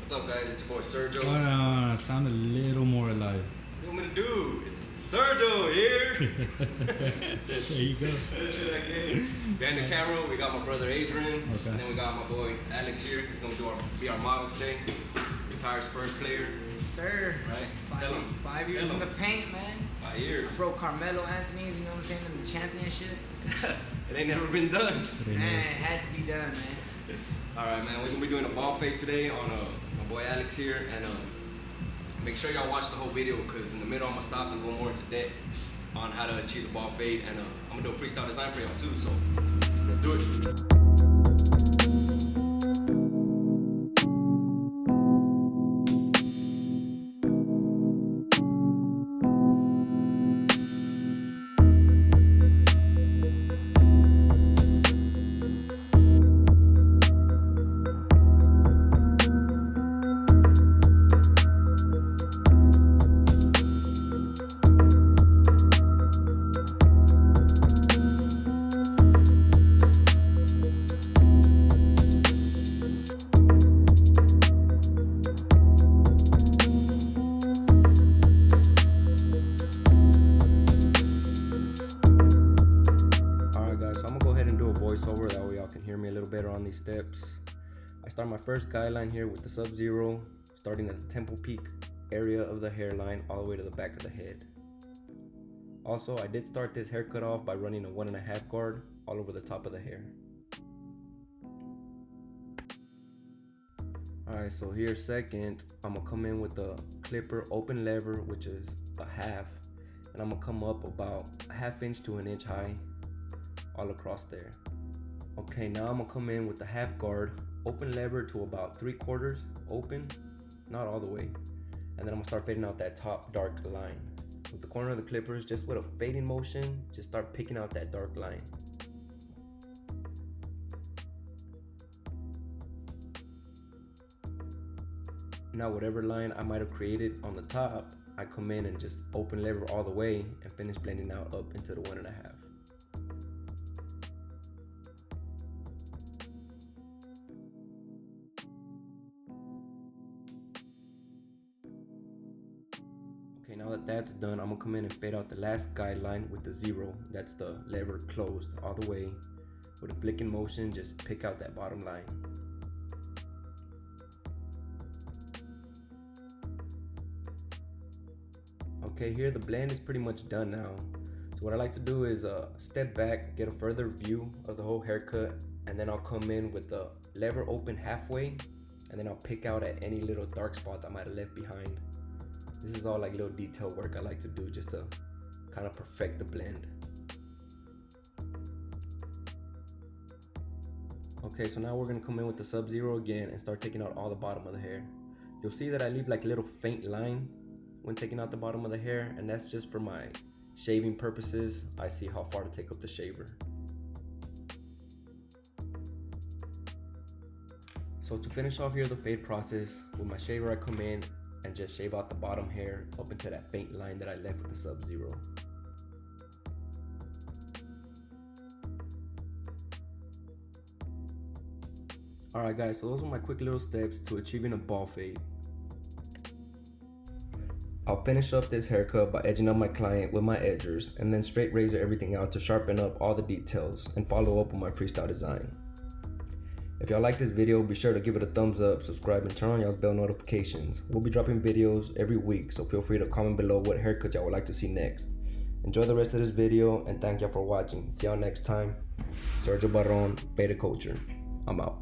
What's up, guys? It's your boy Sergio. Oh, no, sound a little more alive. What you want me to do? It's Sergio here. There you go. That shit again. Behind the camera, we got my brother Adrian. Okay. And then we got my boy Alex here. He's gonna be our model today. Retired Spurs player. Sir, Right? Tell him. 5 years Tell in the him. paint, man. 5 years. I broke Carmelo Anthony's, you know what I'm saying, in the championship. It ain't never been done. Man, it had to be done, man. All right, man. We're gonna be doing a ball fade today on my boy Alex here, and make sure y'all watch the whole video because in the middle I'm gonna stop and go more into depth on how to achieve the ball fade, and I'm gonna do a freestyle design for y'all too. So let's do it. Voiceover, that way y'all can hear me a little better on these steps. I start my first guideline here with the sub-zero, starting at the temple peak area of the hairline all the way to the back of the head. Also, I did start this haircut off by running a 1.5 guard all over the top of the hair. Alright, so here second, I'm gonna come in with the clipper open lever, which is a half, and I'm gonna come up about a 1/2 inch to 1 inch high all across there. Okay, now I'm gonna come in with the half guard, open lever to about 3/4 open, not all the way. And then I'm gonna start fading out that top dark line. With the corner of the clippers, just with a fading motion, just start picking out that dark line. Now whatever line I might have created on the top, I come in and just open lever all the way and finish blending out up into the 1.5. Okay, now that that's done, I'm gonna come in and fade out the last guideline with the 0. That's the lever closed all the way. With a flicking motion, just pick out that bottom line. Okay, here the blend is pretty much done now. So what I like to do is step back, get a further view of the whole haircut, and then I'll come in with the lever open halfway, and then I'll pick out at any little dark spots I might have left behind. This is all like little detail work I like to do just to kind of perfect the blend. Okay, so now we're gonna come in with the sub-zero again and start taking out all the bottom of the hair. You'll see that I leave like a little faint line when taking out the bottom of the hair, and that's just for my shaving purposes. I see how far to take up the shaver. So to finish off here the fade process, with my shaver I come in and just shave out the bottom hair up into that faint line that I left with the sub-zero. Alright guys, so those are my quick little steps to achieving a ball fade. I'll finish up this haircut by edging up my client with my edgers and then straight razor everything out to sharpen up all the details and follow up with my freestyle design. If y'all like this video, be sure to give it a thumbs up, subscribe, and turn on y'all's bell notifications. We'll be dropping videos every week, so feel free to comment below what haircut y'all would like to see next. Enjoy the rest of this video, and thank y'all for watching. See y'all next time. Sergio Barron, Beta Culture. I'm out.